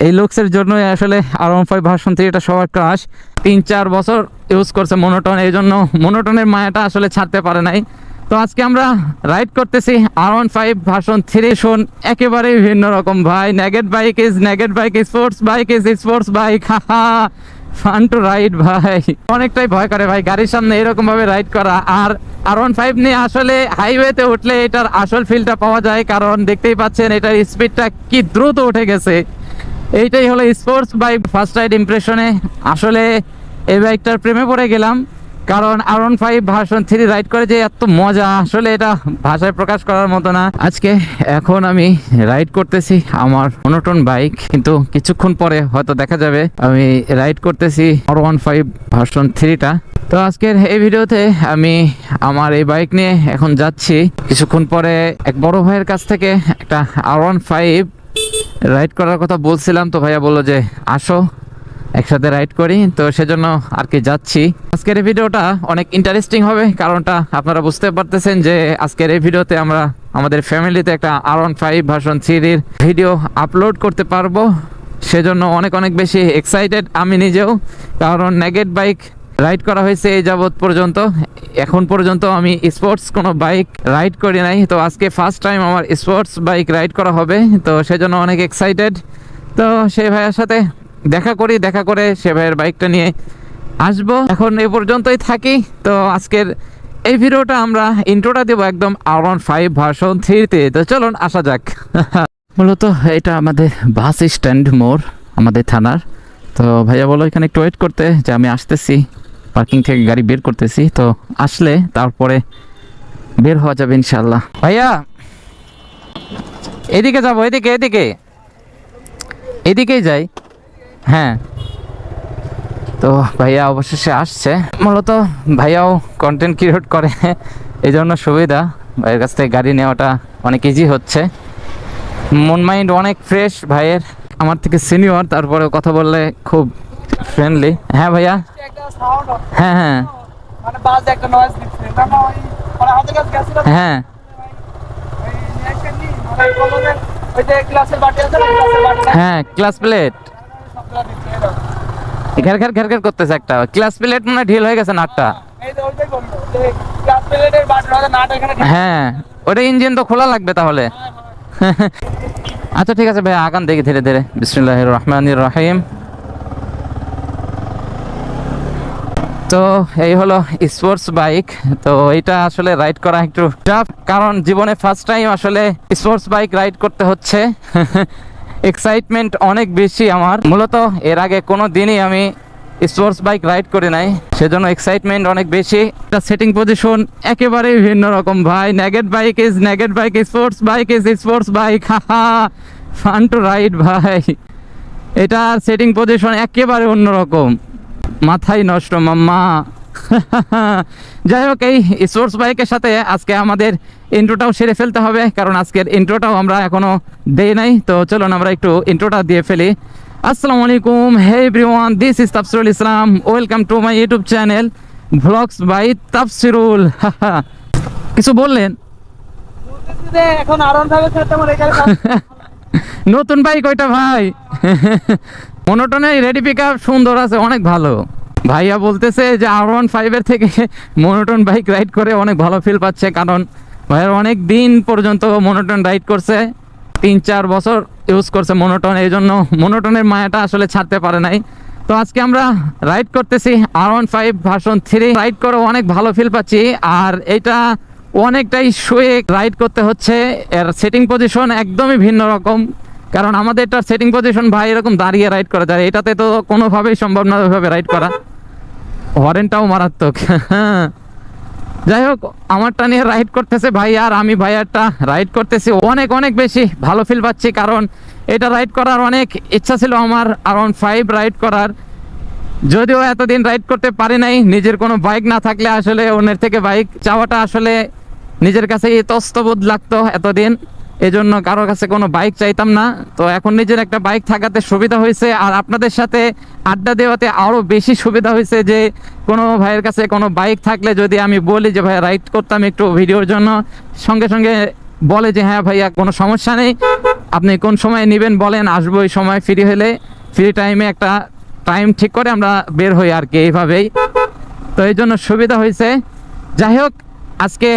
এই লুকসের জন্যই আসলে R15 ভার্সন 3 এটা সবার ক্রাশ। 3-4 বছর ইউজ করছে মনোটন, এই জন্য মনোটনের মায়াটা আসলে ছাড়তে পারে নাই। তো আজকে আমরা রাইড করতেছি R15 ভার্সন 3 শোন, একেবারেই ভিন্ন রকম ভাই। Naked bike is naked bike, sports bike is sports bike, fun to ride ভাই। অনেকটাই ভয় করে ভাই গাড়ির সামনে এরকম ভাবে রাইড করা। আর R15 নিয়ে আসলে হাইওয়েতে উঠলে এটার আসল ফিলটা পাওয়া যায়, কারণ দেখতেই পাচ্ছেন এটার স্পিডটা কি দ্রুত উঠে গেছে। এইটাই হলো স্পোর্টস বাইক। ফার্স্ট রাইড ইমপ্রেশনে আসলে এই বাইকটার প্রেমে পড়ে গেলাম, কারণ R15 ভার্সন 3 রাইড করে যে এত মজা, আসলে এটা ভাষায় প্রকাশ করার মতো না। আজকে এখন আমি রাইড করতেছি আমার মনোটন বাইক, কিন্তু কিছুক্ষণ পরে হয়তো দেখা যাবে আমি রাইড করতেছি R15 ভার্সন 3টা। তো আজকের এই ভিডিওতে আমি আমার এই বাইক নিয়ে এখন যাচ্ছি। কিছুক্ষণ পরে এক বড় ভাইয়ের কাছ থেকে একটা R15 রাইড করার কথা বলছিলাম, তো ভাইয়া বললো যে আসো একসাথে রাইড করি, তো সেজন্য আর কি যাচ্ছি। আজকের এই ভিডিওটা অনেক ইন্টারেস্টিং হবে, কারণটা আপনারা বুঝতে পারতেছেন যে আজকের এই ভিডিওতে আমরা আমাদের ফ্যামিলিতে একটা R15 ভার্সন 3 এর ভিডিও আপলোড করতে পারবো। সেজন্য অনেক অনেক বেশি এক্সাইটেড আমি নিজেও, কারণ নেগেট বাইক রাইড করা হয়েছে এই যাবৎ পর্যন্ত। এখন পর্যন্ত আমি স্পোর্টস কোনো বাইক রাইড করি নাই, তো আজকে ফার্স্ট টাইম আমার স্পোর্টস বাইক রাইড করা হবে, তো সেজন্য অনেক এক্সাইটেড। তো সেই ভাইয়ের সাথে দেখা করে সে ভাইয়ের বাইকটা নিয়ে আসবো। এখন এ পর্যন্তই থাকি। তো আজকের এই ভিডিওটা আমরা ইন্ট্রোটা দেবো একদম R15 ভার্সন 3-তে। তো চলুন আসা যাক। মূলত এটা আমাদের বাস স্ট্যান্ড মোড় আমাদের থানার। তো ভাইয়া বলো এখানে একটু ওয়েট করতে, যে আমি আসতেছি, পার্কিং থেকে গাড়ি বের করতেছি, তো আসলে তারপরে বের হওয়া যাবে ইনশাল্লাহ। ভাইয়া এদিকে যাবো, এদিকেই যাই। হ্যাঁ, তো ভাইয়া অবশেষে আসছে। মূলত ভাইয়াও কন্টেন্ট ক্রিয়েট করে, এই জন্য সুবিধা ভাইয়ের কাছ থেকে গাড়ি নেওয়াটা অনেক ইজি হচ্ছে। মন মাইন্ড অনেক ফ্রেশ ভাইয়ের, আমার থেকে সিনিয়র, তারপরে কথা বললে খুব ফ্রেন্ডলি। হ্যাঁ ভাইয়া, হ্যাঁ হ্যাঁ হ্যাঁ হ্যাঁ ক্লাস প্লেট ঘের ঘের করতেছে একটা ক্লাস প্লেট, মনে ঢিল হয়ে গেছে নাটটা। হ্যাঁ ওটা ইঞ্জিন তো খোলা লাগবে তাহলে। আচ্ছা ঠিক আছে ভাই, আগান দেখি ধীরে ধীরে। বিসমিল্লাহির রহমানির রহিম। তো এই হলো স্পোর্টস বাইক। তো এটা আসলে রাইড করা একটু টাফ, কারণ জীবনে ফার্স্ট টাইম আসলে স্পোর্টস বাইক রাইড করতে হচ্ছে। এক্সাইটমেন্ট অনেক বেশি আমার। মূলত এর আগে কোনো দিনই আমি স্পোর্টস বাইক রাইড করে নাই, সেজন্য এক্সাইটমেন্ট অনেক বেশি। এটা সেটিং পজিশন একেবারেই ভিন্ন রকম ভাই। Naked bike is naked bike, sports bike is sports bike, fun to ride ভাই। এটা সেটিং পজিশন একেবারে অন্যরকম, মাথায় নষ্ট মাম্মা। যাই হোক, এই স্পোর্টস বাইকের সাথে আজকে আমাদের ইন্ট্রোটাও সেরে ফেলতে হবে, কারণ আজকের ইন্ট্রোটাও আমরা এখনো দেই নাই। তো চলুন আমরা একটু ইন্ট্রোটা দিয়ে ফেলি। আসসালামু আলাইকুম, হে everyone, this is Tafsirul Islam, welcome to my YouTube channel vlogs by Tafsirul. কিছু বললেন? এখন নতুন বাইক ওইটা ভাই। মনোটনের রেডি পিক আপ সুন্দর আছে, অনেক ভালো। ভাইয়া বলতেছে যে R15 এর থেকে মনোটন বাইক রাইড করে অনেক ভালো ফিল পাচ্ছে, কারণ ভাইয়ার অনেক দিন পর্যন্ত মনোটন রাইড করছে, 3-4 বছর ইউজ করছে মনোটন, এই জন্য মনোটনের মায়াটা আসলে ছাড়তে পারে নাই। তো আজকে আমরা রাইড করতেছি R15 ভার্সন 3, রাইড করে অনেক ভালো ফিল পাচ্ছি। আর এটা অনেকটাই শুয়ে রাইড করতে হচ্ছে, এর সেটিং পজিশন একদমই ভিন্ন রকম, কারণ আমাদের এটার সেটিং পজিশন ভাই এরকম দাঁড়িয়ে রাইড করা যায়, এটাতে তো কোনোভাবেই সম্ভব না ওইভাবে রাইড করা। হরেনটাও মারাত্মক। যাই হোক, আমারটা নিয়ে রাইড করতেছে ভাই, আর আমি ভাইয়ারটা রাইড করতেছি। অনেক অনেক বেশি ভালো ফিল পাচ্ছি, কারণ এটা রাইড করার অনেক ইচ্ছা ছিল আমার, R15 রাইড করার। যদিও এতদিন রাইড করতে পারি নাই, নিজের কোনো বাইক না থাকলে আসলে অন্যের থেকে বাইক চাওয়াটা আসলে নিজের কাছে ইতস্তবোধ লাগতো এতদিন, এজন্য কারোর কাছে কোনো বাইক চাইতাম না। তো এখন নিজের একটা বাইক থাকাতে সুবিধা হয়েছে, আর আপনাদের সাথে আড্ডা দেওয়াতে আরও বেশি সুবিধা হয়েছে, যে কোনো ভাইয়ের কাছে কোনো বাইক থাকলে যদি আমি বলি যে ভাই রাইড করতাম একটু ভিডিওর জন্য, সঙ্গে সঙ্গে বলে যে হ্যাঁ ভাইয়া কোনো সমস্যা নেই, আপনি কোন সময় নেবেন বলেন, আসবো ওই সময় ফ্রি হলে, ফ্রি টাইমে একটা টাইম ঠিক করে আমরা বের হই আর কি, এইভাবেই। তো এই জন্য সুবিধা হয়েছে। যাই হোক, আজকে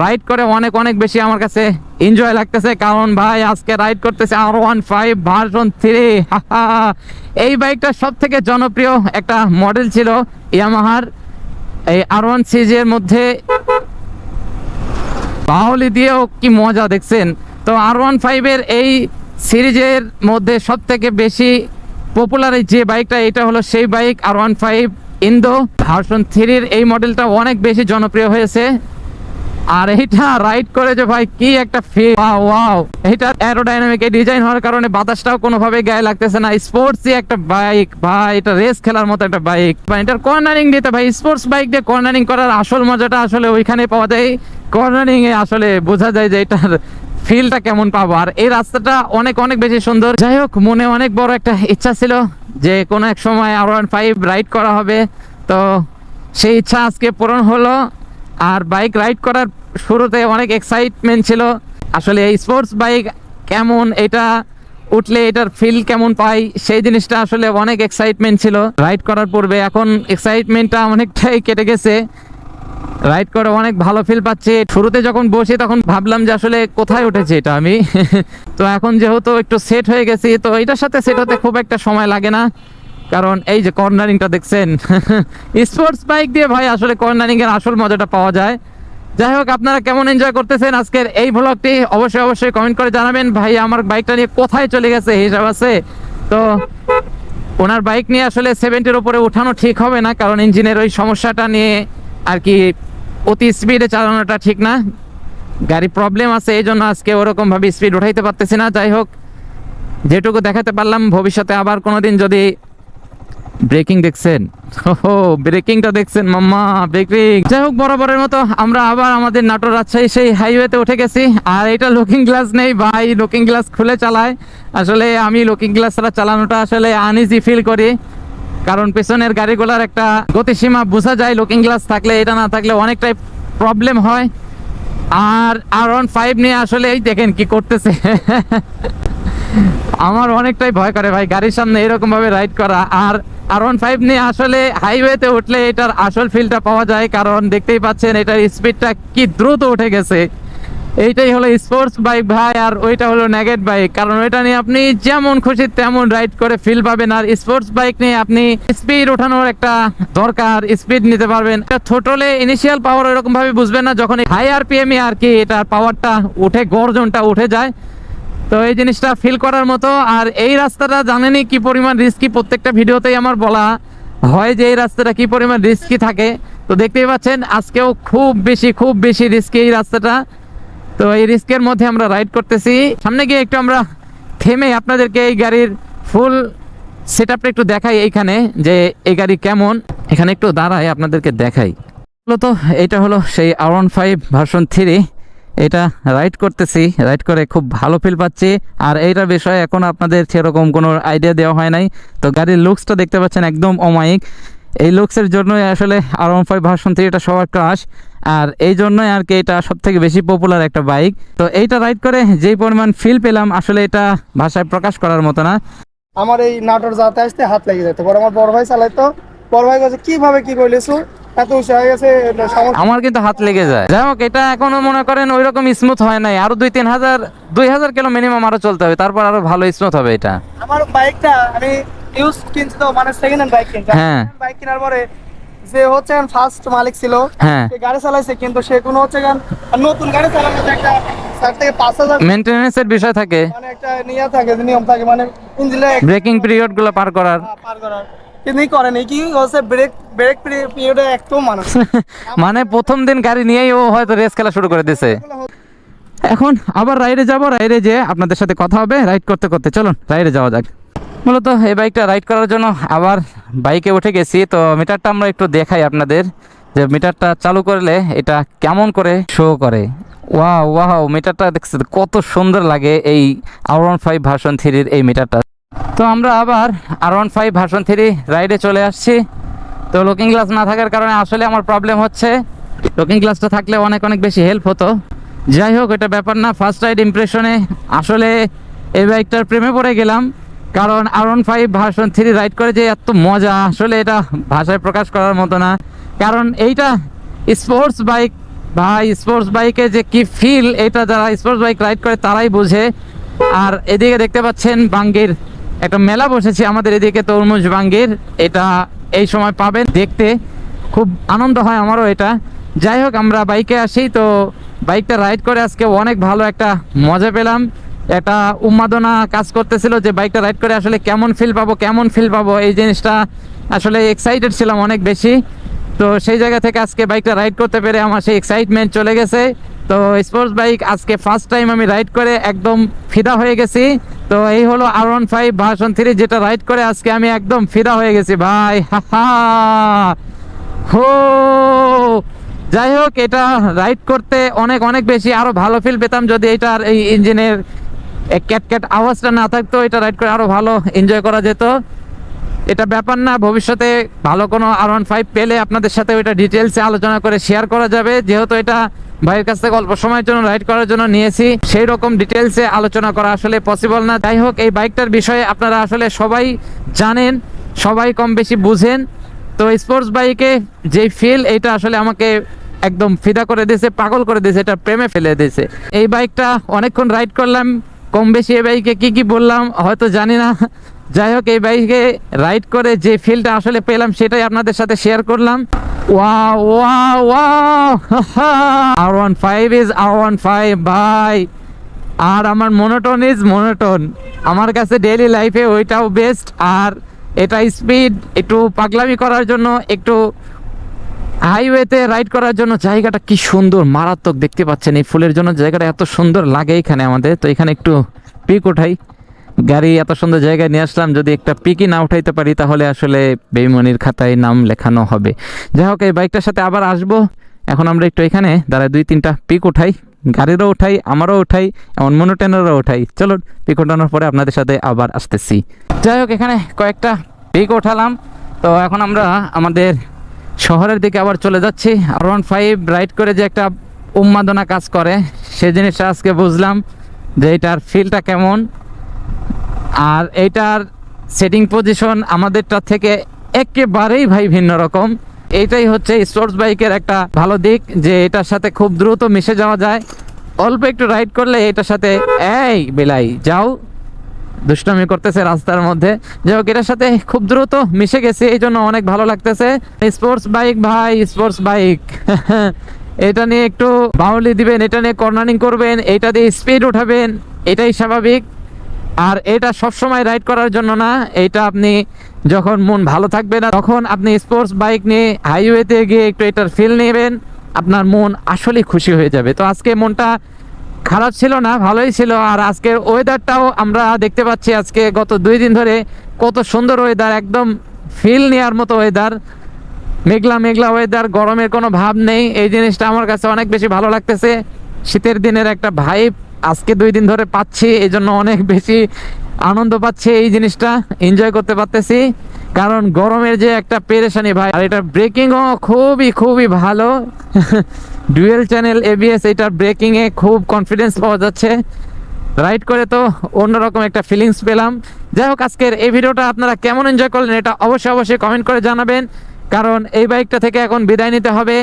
রাইড করে অনেক অনেক বেশি আমার কাছে এনজয় লাগতেছে, কারণ ভাই আজকে রাইড করতেছে R15 ভার্সন 3। এই বাইকটা সব থেকে জনপ্রিয় একটা মডেল ছিল ইয়ামাহার, এই R1 সিরিজের মধ্যে। বাউলি দিয়েও কি মজা দেখছেন। তো R15 এর এই সিরিজের মধ্যে সব থেকে বেশি পপুলার যে বাইকটা, এটা হলো সেই বাইক R15 ইন্দো ভার্সন 3 এই মডেলটা অনেক বেশি জনপ্রিয় হয়েছে। আর এইটা রাইড করে যে ভাই কি একটা ফিল, ওয়াও। এটা অ্যারোডাইনামিক ডিজাইন হওয়ার কারণে বাতাসটাও কোনোভাবে গায়ে লাগতেছে না। স্পোর্টসই একটা বাইক ভাই, এটা রেস খেলার মতো একটা বাইক। এটার কর্নারিং দিতে ভাই, স্পোর্টস বাইক দিয়ে কর্নারিং করার আসল মজাটা আসলে ওইখানে পাওয়া যায়। কর্নারিং এ আসলে বোঝা যায় যে এটার ফিলটা কেমন পাবো। আর এই রাস্তাটা অনেক অনেক বেশি সুন্দর। যাই হোক, মনে অনেক বড় একটা ইচ্ছা ছিল যে কোনো এক সময় R15 রাইড করা হবে, তো সেই ইচ্ছা আজকে পূরণ হলো। আর বাইক রাইড করার শুরুতে অনেক এক্সাইটমেন্ট ছিল, আসলে এই স্পোর্টস বাইক কেমন, এটা উঠলে এটার ফিল কেমন পাই, সেই জিনিসটা আসলে অনেক এক্সাইটমেন্ট ছিল রাইড করার পূর্বে। এখন এক্সাইটমেন্টটা অনেকটাই কেটে গেছে, রাইড করে অনেক ভালো ফিল পাচ্ছি। শুরুতে যখন বসি তখন ভাবলাম যে আসলে কোথায় উঠেছে এটা আমি। তো এখন যেহেতু একটু সেট হয়ে গেছি, তো এটার সাথে সেট হতে খুব একটা সময় লাগে না, কারণ এই যে কর্নারিংটা দেখছেন। স্পোর্টস বাইক দিয়ে ভাই আসলে কর্নারিং এর আসল মজাটা পাওয়া যায়। যাই হোক, আপনারা কেমন এনজয় করতেছেন আজকের এই ভ্লগটি অবশ্যই অবশ্যই কমেন্ট করে জানাবেন। ভাই আমার বাইকটা নিয়ে কোথায় চলে গেছে হিসাব আছে। তো ওনার বাইক নিয়ে আসলে 70-র উপরে উঠানো ঠিক হবে না, কারণ ইঞ্জিনের ওই সমস্যাটা নিয়ে আর কি অতি স্পিডে চালানোটা ঠিক না, গাড়ি প্রবলেম আছে, এই জন্য আজকে ওরকমভাবে স্পিড উঠাইতে পারতেছি না। যাই হোক, যেটুকু দেখাতে পারলাম, ভবিষ্যতে আবার কোনোদিন যদি ব্রেকিং দেখছেন, ব্রেকিংটা দেখছেন মাম্মা, ব্রেকিং। যাই হোক, বরাবরের মতো আমরা আবার আমাদের নাটোর রাজশাহী সেই হাইওয়েতে উঠে গেছি। আর এটা লুকিং গ্লাস নেই ভাই, লুকিং গ্লাস খুলে চালায়। আসলে আমি লুকিং গ্লাস ছাড়া চালানোটা আসলে আনইজি ফিল করি, কারণ পেছনের গাড়িগুলোর একটা গতিসীমা বোঝা যায় লুকিং গ্লাস থাকলে, এটা না থাকলে অনেকটাই প্রবলেম হয়। আর R15 নিয়ে আসলে এই দেখেন কি করতেছে। আমার অনেকটাই ভয় করে ভাই গাড়ির সামনে এরকম ভাবে রাইড করা। আর R15 নিয়ে আসলে হাইওয়েতে উঠলে এটার আসল ফিলটা পাওয়া যায়, কারণ দেখতেই পাচ্ছেন এটার স্পিডটা কি দ্রুত উঠে গেছে। এইটাই হলো স্পোর্টস বাইক ভাই, আর ওইটা হলো নেগেট বাইক, কারণ ওইটা নিয়ে আপনি যেমন খুশি তেমন রাইড করে ফিল পাবেন। আর স্পোর্টস বাইক নিয়ে আপনি স্পিড ওঠানোর একটা দরকার, স্পিড নিতে পারবেন। থ্রোটলে ইনিশিয়াল পাওয়ার এরকম ভাবে বুঝবেন না, যখন হাই আরপিএম এ আর কি এটার পাওয়ারটা উঠে, গর্জনটা উঠে যায়। তো এই জিনিসটা ফিল করার মতো। আর এই রাস্তাটা জানেনই কি পরিমাণ রিস্কি, প্রত্যেকটা ভিডিওতেই আমার বলা হয় যে এই রাস্তাটা কি পরিমাণ রিস্কি থাকে। তো দেখতেই পাচ্ছেন আজকেও খুব বেশি রিস্কি এই রাস্তাটা। তো এই রিস্কের মধ্যে আমরা রাইড করতেছি। সামনে গিয়ে একটু আমরা থেমে আপনাদেরকে এই গাড়ির ফুল সেটআপটা একটু দেখাই, এইখানে যে এই গাড়ি কেমন, এখানে একটু দাঁড়ায় আপনাদেরকে দেখাই। তো এটা হলো সেই R15 ভার্সন 3, এটা রাইড করতেছি, রাইড করে খুব ভালো ফিল পাচ্ছি। আর এইটার বিষয়ে এখন আপনাদের সেরকম কোনো আইডিয়া দেওয়া হয় নাই। তো গাড়ির লুকসটা দেখতে পাচ্ছেন একদম অমায়িক। এই লুকসের জন্যই আসলে R15 ভার্সন 3 এটা সবার ক্রাশ, আর এই জন্যই আর কি এটা সব থেকে বেশি পপুলার একটা বাইক। তো এইটা রাইড করে যেই পরিমাণ ফিল পেলাম, আসলে এটা ভাষায় প্রকাশ করার মতো না। আমার এই নাটোর যাতে আসতে হাত লেগে যেত, পরে আমার বড় ভাই চালাইতো, বড় ভাই কাছে কিভাবে কি কইলেছো, এত উৎসাহ হয়ে গেছে সমস্যা। আমার কিন্তু হাত লেগে যায়। যাই হোক, এটা এখনো মনে করেন ওই রকম স্মুথ হয় নাই, আরো 2-3 হাজার কিলো মিনিমাম আরো চলতে হবে, তারপর আরো ভালো স্মুথ হবে এটা। আমার বাইকটা আমি ইউজ কিনছি, তো মানে সেকেন্ড হ্যান্ড বাইক কিনছি। হ্যাঁ। বাইক কেনার পরে যে হচ্ছে ফার্স্ট মালিক ছিল, হ্যাঁ, সে গাড়ি চালাইছে, কিন্তু সে কোনো হচ্ছে নতুন গাড়ি চালানোর একটা 4 থেকে 5 হাজার মেইনটেনেন্সের বিষয় থাকে, মানে একটা নিয়ম থাকে, নিয়ম থাকে, মানে ইঞ্জিনে ব্রেকিং পিরিয়ড গুলো পার করার। পার করার, কিন্তু করেনি। কি হচ্ছে ব্রেক ব্রেক পিরিয়ডে একদম মানুষ মানে প্রথম দিন গাড়ি নিয়েই ও হয়তো রেস খেলা শুরু করে দিছে। এখন আবার রাইডে যাব, রাইডে যেয়ে আপনাদের সাথে কথা হবে রাইড করতে করতে। চলুন রাইডে যাওয়া যাক। মূলত এই বাইকটা রাইড করার জন্য আবার বাইকে উঠে গেছি। তো মিটারটা আমরা একটু দেখাই আপনাদের, যে মিটারটা চালু করলে এটা কেমন করে শো করে। ওয়াও, মিটারটা দেখছে কত সুন্দর লাগে এই R15 ভার্সন 3 এই মিটারটা। তো আমরা আবার R15 ভার্সন 3 রাইডে চলে আসছি। তো লুকিং গ্লাস না থাকার কারণে আসলে আমার প্রবলেম হচ্ছে, লুকিং গ্লাসটা থাকলে অনেক বেশি হেল্প হতো। যাই হোক, এটা ব্যাপার না। ফার্স্ট রাইড ইমপ্রেশনে আসলে এই বাইকটার প্রেমে পড়ে গেলাম, কারণ R15 ভার্সন 3 রাইড করে যে এত মজা, আসলে এটা ভাষায় প্রকাশ করার মতো না। কারণ এইটা স্পোর্টস বাইক ভাই, স্পোর্টস বাইকে যে কি ফিল, এটা যারা স্পোর্টস বাইক রাইড করে তারাই বোঝে। আর এদিকে দেখতে পাচ্ছেন বাঙ্গির একটা মেলা বসেছে আমাদের এদিকে, তরমুজ বাঙ্গির, এটা এই সময় পাবেন দেখতে, খুব আনন্দ হয় আমারও এটা। যাই হোক, আমরা বাইকে আসি, তো বাইকটা রাইড করে আজকে অনেক ভালো একটা মজা পেলাম। একটা উন্মাদনা কাজ করতেছিল যে বাইকটা রাইড করে আসলে কেমন ফিল পাবো, এই জিনিসটা আসলে এক্সাইটেড ছিলাম অনেক বেশি। তো সেই জায়গা থেকে আজকে বাইকটা রাইড করতে পেরে আমার সেই এক্সাইটমেন্ট চলে গেছে। তো স্পোর্টস বাইক আজকে ফার্স্ট টাইম আমি রাইড করে একদম ফিদা হয়ে গেছি। তো এই হলো R15 ভার্সন 3, যেটা রাইড করে আজকে আমি একদম ফিদা হয়ে গেছি ভাই, হা হো। যাই হোক, এটা রাইড করতে অনেক অনেক বেশি আরো ভালো ফিল পেতাম যদি এটার এই ইঞ্জিনের ক্যাট আওয়াজটা না থাকতো। এটা রাইড করে আরো ভালো এনজয় করা যেত। এটা ব্যাপার না, ভবিষ্যতে ভালো কোনো R15 পেলে আপনাদের সাথে ওইটা ডিটেলসে আলোচনা করে শেয়ার করা যাবে। যেহেতু এটা ভাইয়ের কাছ থেকে অল্প সময়ের জন্য রাইড করার জন্য নিয়েছি, সেই রকম ডিটেলসে আলোচনা করা আসলে পসিবল না। যাই হোক, এই বাইকটার বিষয়ে আপনারা আসলে সবাই জানেন, সবাই কম বেশি বুঝেন। তো স্পোর্টস বাইকে যে ফিল, এটা আসলে আমাকে একদম ফিদা করে দিয়েছে, পাগল করে দিয়েছে, এটা প্রেমে ফেলে দিয়েছে। এই বাইকটা অনেকক্ষণ রাইড করলাম, কম বেশি এই বাইকে কি বললাম হয়তো জানি না। যাই হোক, এই বাইকে রাইড করে যে ফিলটা আসলে পেলাম সেটাই আপনাদের সাথে শেয়ার করলাম। Wow wow wow, R15 is R15 ভাই। আর আমার মনোটোন ইজ মনোটোন, আমার কাছে ডেইলি লাইফে ওইটাও বেস্ট। আর এটা স্পিড, একটু পাগলামি করার জন্য, একটু হাইওয়েতে রাইড করার জন্য জায়গাটা কি সুন্দর, মারাত্মক। দেখতে পাচ্ছেন এই ফুলের জন্য জায়গাটা এত সুন্দর লাগে এখানে আমাদের। তো এখানে একটু পিক উঠাই, গাড়ি এত সুন্দর জায়গায় নিয়ে আসলাম, যদি একটা পিকই না উঠাইতে পারি তাহলে আসলে বেইমানির খাতায় নাম লেখানো হবে। যাই হোক, এই বাইকটার সাথে আবার আসবো। এখন আমরা একটু এখানে দাঁড়ায় 2-3টা পিক উঠাই, গাড়িরও উঠাই, আমারও উঠাই, এমন মনোটেনেরও উঠাই। চলো, পিক উঠানোর পরে আপনাদের সাথে আবার আসতেছি। যাই হোক, এখানে কয়েকটা পিক উঠালাম। তো এখন আমরা আমাদের শহরের দিকে আবার চলে যাচ্ছি। R15 রাইড করে যে একটা উন্মাদনা কাজ করে, সেই জিনিসটা আজকে বুঝলাম যে এটার ফিলটা কেমন। আর এইটার সেটিং পজিশন আমাদেরটা থেকে একেবারেই ভাই ভিন্ন রকম। এইটাই হচ্ছে স্পোর্টস বাইকের একটা ভালো দিক, যে এটার সাথে খুব দ্রুত মিশে যাওয়া যায়। অল্প একটু রাইড করলে এটার সাথে, এই বেলাই যাও, দুষ্টামি করতেছে রাস্তার মধ্যে। যাই হোক, এটার সাথে খুব দ্রুত মিশে গেছে, এই জন্য অনেক ভালো লাগতেছে। স্পোর্টস বাইক ভাই, স্পোর্টস বাইক এটা নিয়ে একটু বাউলি দিবেন, এটা নিয়ে কর্নারিং করবেন, এটা দিয়ে স্পিড উঠাবেন, এটাই স্বাভাবিক। আর এটা সবসময় রাইড করার জন্য না, এটা আপনি যখন মন ভালো থাকবে না তখন আপনি স্পোর্টস বাইক নিয়ে হাইওয়েতে গিয়ে একটু এটার ফিল নেবেন, আপনার মন আসলেই খুশি হয়ে যাবে। তো আজকে মনটা খারাপ ছিল না, ভালোই ছিল। আর আজকের ওয়েদারটাও আমরা দেখতে পাচ্ছি, আজকে গত 2 দিন ধরে কত সুন্দর ওয়েদার, একদম ফিল নেওয়ার মতো ওয়েদার, মেঘলা মেঘলা ওয়েদার, গরমের কোনো ভাব নেই। এই জিনিসটা আমার কাছে অনেক বেশি ভালো লাগতেছে। শীতের দিনের একটা ভাইব আজকে 2 দিন ধরে পাচ্ছি, এই জন্য অনেক বেশি আনন্দ পাচ্ছি, এই জিনিসটা এনজয় করতে পারতেছি। কারণ গরমের যে একটা পেরেশানি ভাই। আর এটার ব্রেকিংও খুবই খুবই ভালো, ডুয়েল চ্যানেল ABS, এটার ব্রেকিংয়ে খুব কনফিডেন্স পাওয়া যাচ্ছে। রাইড করে তো অন্যরকম একটা ফিলিংস পেলাম। যাই হোক, আজকের এই ভিডিওটা আপনারা কেমন এনজয় করলেন এটা অবশ্যই কমেন্ট করে জানাবেন, কারণ এই বাইকটা থেকে এখন বিদায় নিতে হবে।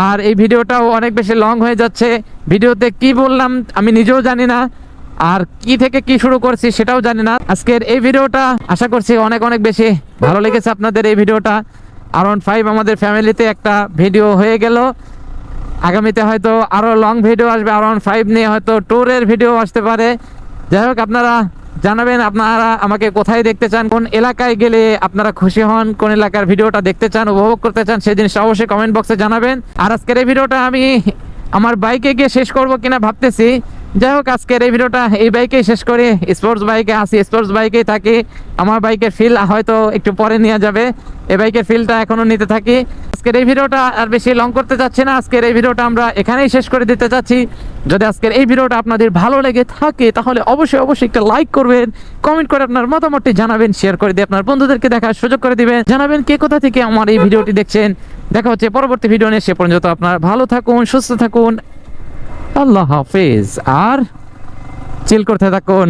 আর এই ভিডিওটাও অনেক বেশি লং হয়ে যাচ্ছে, ভিডিওতে কি বললাম আমি নিজেও জানি না, আর কি থেকে কি শুরু করছি সেটাও জানি না। আজকের এই ভিডিওটা আশা করছি অনেক অনেক বেশি ভালো লেগেছে আপনাদের। এই ভিডিওটা R15 আমাদের ফ্যামিলিতে একটা ভিডিও হয়ে গেল। আগামীতে হয়তো আরও লং ভিডিও আসবে, R15 নিয়ে হয়তো ট্যুরের ভিডিও আসতে পারে। যাই হোক, আপনারা জানাবেন আপনারা আমাকে কোথায় দেখতে চান, কোন এলাকায় গেলে আপনারা খুশি হন, কোন এলাকার ভিডিওটা দেখতে চান, উপভোগ করতে চান, সেই জিনিসটা অবশ্যই কমেন্ট বক্সে জানাবেন। আর আজকের এই ভিডিওটা আমি আমার বাইকে গিয়ে শেষ করব কিনা ভাবতেছি। যাই হোক, আজকের এই ভিডিওটা এই বাইকেই শেষ করি। স্পোর্টস বাইকে আসি, স্পোর্টস বাইকেই থাকি। আমার বাইকের ফিল হয়তো একটু পরে নেওয়া যাবে, এই বাইকের ফিলটা এখনও নিতে থাকি। আজকের এই ভিডিওটা আর বেশি লং করতে চাচ্ছি না, আজকের এই ভিডিওটা আমরা এখানেই শেষ করে দিতে চাচ্ছি। যদি আজকের এই ভিডিওটা আপনাদের ভালো লেগে থাকে তাহলে অবশ্যই একটা লাইক করবেন, কমেন্ট করে আপনার মতামতটি জানাবেন, শেয়ার করে দিয়ে আপনার বন্ধুদেরকে দেখার সুযোগ করে দিবেন, জানাবেন কে কোথা থেকে আমার এই ভিডিওটি দেখছেন। দেখা হচ্ছে পরবর্তী ভিডিও নিয়ে, সে পর্যন্ত আপনারা ভালো থাকুন, সুস্থ থাকুন, আল্লাহ হাফেজ। আর চিল করতে থাকুন।